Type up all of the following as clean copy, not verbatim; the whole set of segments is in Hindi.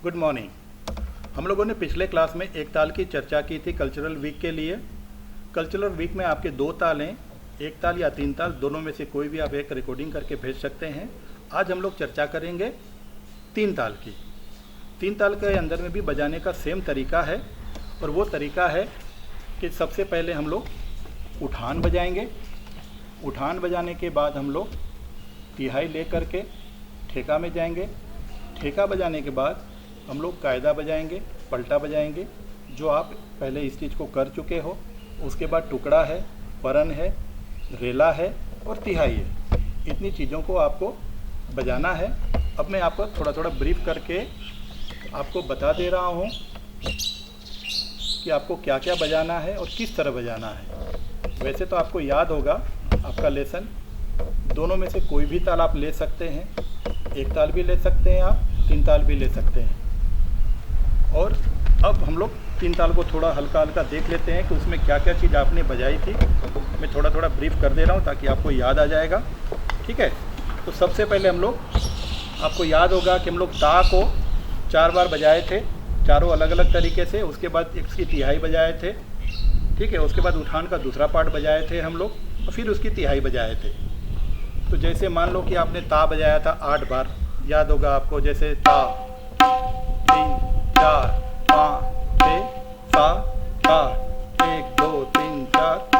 Good morning. हम लोगों ने पिछले क्लास में एक ताल की चर्चा की थी कल्चरल वीक के लिए। कल्चरल वीक में आपके दो ताल हैं, एक ताल या तीन ताल, दोनों में से कोई भी आप एक रिकॉर्डिंग करके भेज सकते हैं। आज हम लोग चर्चा करेंगे तीन ताल की। तीन ताल के अंदर में भी बजाने का सेम तरीका है और वो तरीका है कि सबसे पहले हम लोग उठान बजाएंगे। उठान बजाने के बाद हम लोग तिहाई ले करके ठेका में जाएंगे। ठेका बजाने के बाद हम लोग कायदा बजाएंगे, पलटा बजाएंगे, जो आप पहले इस चीज़ को कर चुके हो। उसके बाद टुकड़ा है, परन है, रेला है और तिहाई है। इतनी चीज़ों को आपको बजाना है। अब मैं आपको थोड़ा थोड़ा ब्रीफ करके आपको बता दे रहा हूँ कि आपको क्या क्या बजाना है और किस तरह बजाना है। वैसे तो आपको याद होगा आपका लेसन, दोनों में से कोई भी ताल आप ले सकते हैं। एक ताल भी ले सकते हैं आप, तीन ताल भी ले सकते हैं। और अब हम लोग तीन ताल को थोड़ा हल्का हल्का देख लेते हैं कि उसमें क्या क्या चीज़ आपने बजाई थी। मैं थोड़ा थोड़ा ब्रीफ कर दे रहा हूँ ताकि आपको याद आ जाएगा। ठीक है, तो सबसे पहले हम लोग, आपको याद होगा कि हम लोग ता को 4 बार बजाए थे, चारों अलग अलग तरीके से। उसके बाद इसकी तिहाई बजाए थे। ठीक है, उसके बाद उठान का दूसरा पार्ट बजाए थे हम लोग और फिर उसकी तिहाई बजाए थे। तो जैसे मान लो कि आपने ता बजाया था 8 बार, याद होगा आपको, जैसे ता 3 4 5 6 7 8 1 2 3 4।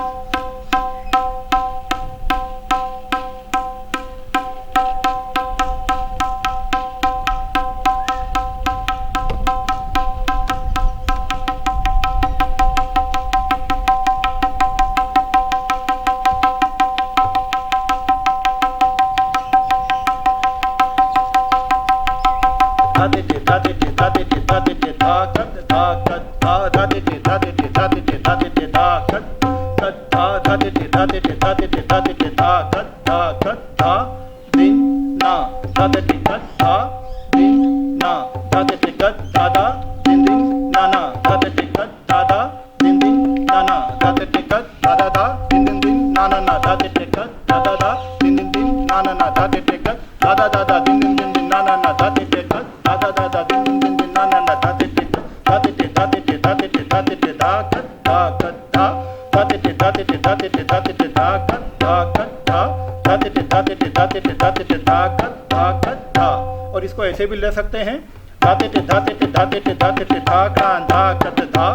और इसको ऐसे भी ले सकते हैं, धाते टे धाते टे धाते टे धाते टे धा क्रांत धा कत धा,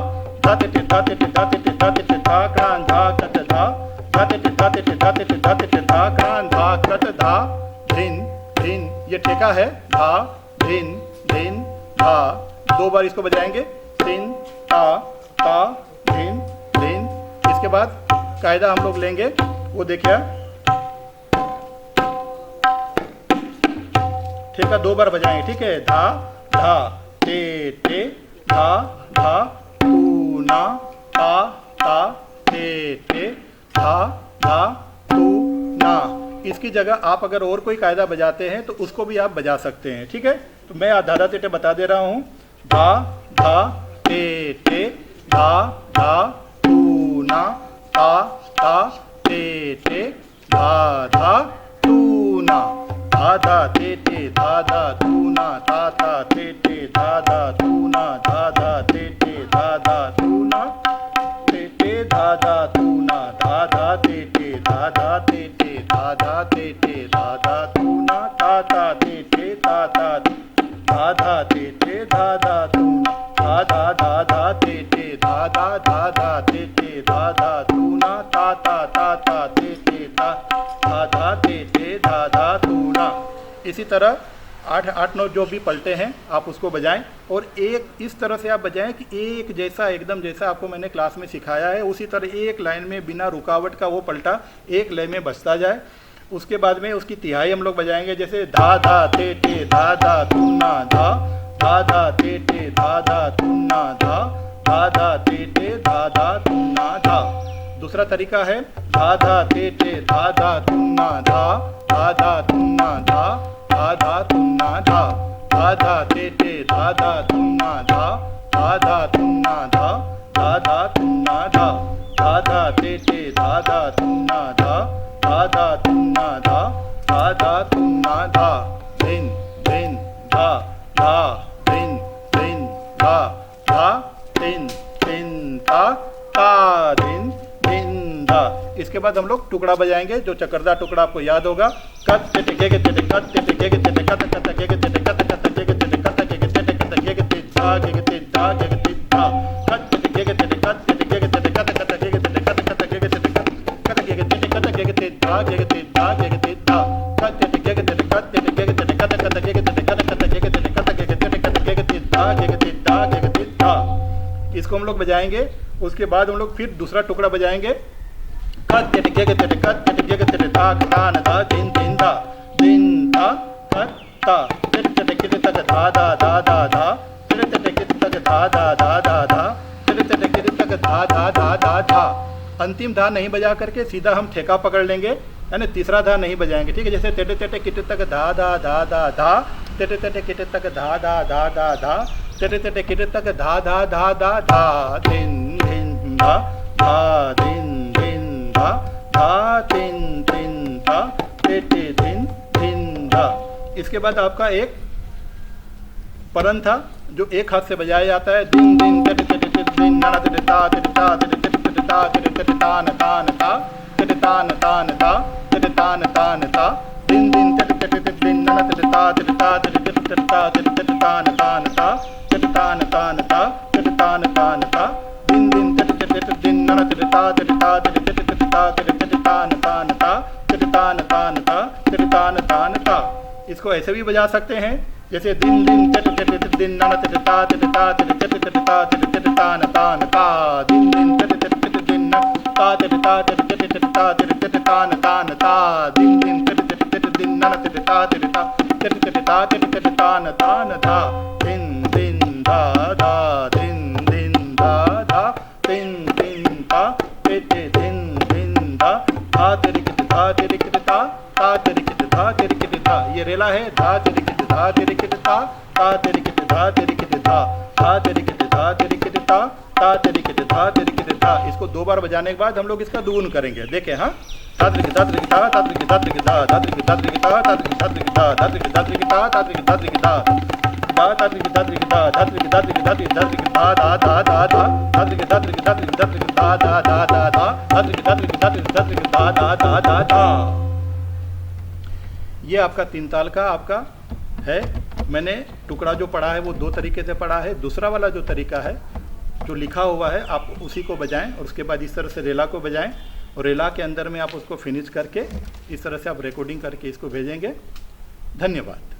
धाते टे धाते टे धाते टे धाते टे धा क्रांत धा कत धा, धाते टे धाते टे धाते टे धाते टे धा क्रांत धा कत धा। धिन धिन, ये ठेका है। धा धिन धिन धा, 2 बार इसको बजाएंगे। धिन ता ता धिन धिन। इसके बाद कायदा हम लोग लेंगे, वो देखिए, ठेका 2 बार बजाएंगे। ठीक है, धा धा टे टे धा धा तू ना ता ता टे टे धा धा तू ना। इसकी जगह आप अगर और कोई कायदा बजाते हैं तो उसको भी आप बजा सकते हैं। ठीक है, तो मैं धाधा टेटे बता दे रहा हूँ। धा धा टे टे धा धा तू ना ता ता टे टे धा धा तू ना। धा धा टे टे धा धा तू ना ता ता टे टे धा धा तू ना धा धा टे टे धा धा तू ना टे टे धा धा तू ना धा धा टे टे धा धा टे टे धा धा टे टे धा धा तू ना ता ता टे टे धा धा धा धा टे टे धा धा तू ना धा धा धा धा टे टे धा धा धा धा टे टे धा धा तू ना ता ता ता ता टे टे धा धा धा टे टे धा धा तू ना। इसी तरह 8 9 जो भी पलटे हैं आप उसको बजाएं और एक इस तरह से आप बजाएं कि एक जैसा, एकदम जैसा आपको मैंने क्लास में सिखाया है उसी तरह एक लाइन में बिना रुकावट का वो पलटा एक लय में बजता जाए। उसके बाद में उसकी तिहाई हम लोग बजाएंगे, जैसे धा धा टे टे धा धा तुन्ना धा, धा धा टे टे धा धा तुन्ना धा, धा धा टे टे धा धा तुन्ना धा। दूसरा तरीका है धा धा टे टे धा धा तुन्ना धा, धा धा तुन्ना धा, धा धा तुन्ना धा, धा धा टे टे धा धा तुन्ना धा, धा धा तुन्ना धा, धा धा तुन्ना धा, धा धा टे टे धा धा तुन्ना धा, धा धा तुन्ना धा, धा धा तुन्ना धा। धिन धिन धा धा धिन धा धा दिन दिन ता ता दिन दिन धा। इसके बाद हम लोग टुकड़ा बजाएंगे, जो चक्रदा टुकड़ा आपको याद होगा। कत टे गे गे टे कत टे गे गे टे कत कत गे गे टे कत कत गे गे टे कत गे गे टे कत गे गे टे धा गे गे टे धा गे गे टे धा। कत टे गे गे टे कत टे गे गे टे कत कत गे गे टे कत कत गे गे टे कत गे गे टे कत गे गे टे धा गे गे टे धा गे गे टे धा। कत टे गे गे टे कत टे गे गे टे कत कत गे गे टे कत कत गे गे टे कत गे गे टे कत गे गे टे धा गे गे टे धा गे गे टे धा। इसको हम लोग बजाएंगे। उसके बाद हम लोग फिर दूसरा टुकड़ा बजाएंगे। कत टे गे गे टे कत टे गे गे टे धा धा न धा दिन दिन धा दिन धा कत ता टे टे गे टे तक धा धा धा धा धा टे टे गे टे तक धा धा धा धा धा टे टे गे टे तक धा धा धा धा धा। अंतिम धा नहीं बजा करके सीधा हम ठेका पकड़ लेंगे, यानी तीसरा धा नहीं बजाएंगे, ठीक है। जैसे टेटे टेटे किटे तक धा धा धा धा धा, टेटे टेटे किटे तक धा धा धा धा धा, टेटे टेटे किटे तक धा धा धा धा धा दिन दिन धा धा दिन दिन धा धा दिन दिन धा टेटे दिन दिन धा। इसके बाद आपका एक परन था जो एक हाथ से बजाया जाता है। दिन दिन टेटे टेटे टेटे दिन ना टेटे ता टेटे ता टेटे टेटे ता टेटे टेटे ता न ता न ता टेटे ता न ता न ता टेटे ता न ता न ता दिन दिन टेटे टेटे टेटे दिन ना टेटे ता टेटे ता टेटे टेटे ता टेटे टेटे ता न ता न ता टेटे ता न ता न ता टेटे ता न ता न ता दिन दिन टेटे टेटे टेटे दिन ना टेटे ता टेटे ता टेटे टेटे ता टेटे टेटे ता न ता न ता टेटे ता न ता न ता टेटे ता न ता न ता। इसको ऐसे भी बजा सकते हैं, जैसे दिन दिन टेटे टेटे टेटे दिन ना टेटे ता टेटे ता टेटे टेटे ता टेटे टेटे ता न ता न ता दिन दिन टेटे टेटे टेटे दिन ना ता टेटे ता टेटे टेटे ता टेटे टेटे ता न ता न ता दिन दिन टेटे टेटे टेटे दिन ना टेटे ता टेटे ता टेटे टेटे ता टेटे टेटे ता न ता न ता दिन दिन धा धा दिन दिन धा धा दिन दिन धा टेटे दिन दिन धा धा तेरे किटे धा तेरे किटे ता ता तेरे किटे धा तेरे किटे धा। ये रेला है धा तेरे किटे धा तेरे किटे ता ता तेरे किटे धा तेरे किटे धा धा तेरे किटे धा तेरे किटे ता ता तेरे किटे धा तेरे किटे धा। इसको दो बार बजाने के बाद हम लोग इसका दुगुन करेंगे। देखें, हाँ, धात्री की धात्री की धा धात्री की धात्री की धा धात्री की धात्री की धा धात्री की धात्री की धा धात्री की धात्री की धा धात्री की धात्री की धा धा धात्री की धात्री की धा धात्री की धात्री की धात्री की धात्री की धा धा धा धा धा धात्री की धात्री की धात्री की धात्री की धा धा धा धा धा धात्री की धात्री की धात्री की धात्री की धा धा धा धा धा। ये आपका तीन ताल का आपका है। मैंने टुकड़ा जो पढ़ा है वो दो तरीके से पढ़ा है। दूसरा वाला जो तरीका है जो लिखा हुआ है आप उसी को बजाएं और उसके बाद इस तरह से रेला को बजाएं और रेला के अंदर में आप उसको फिनिश करके इस तरह से आप रिकॉर्डिंग करके इसको भेजेंगे। धन्यवाद।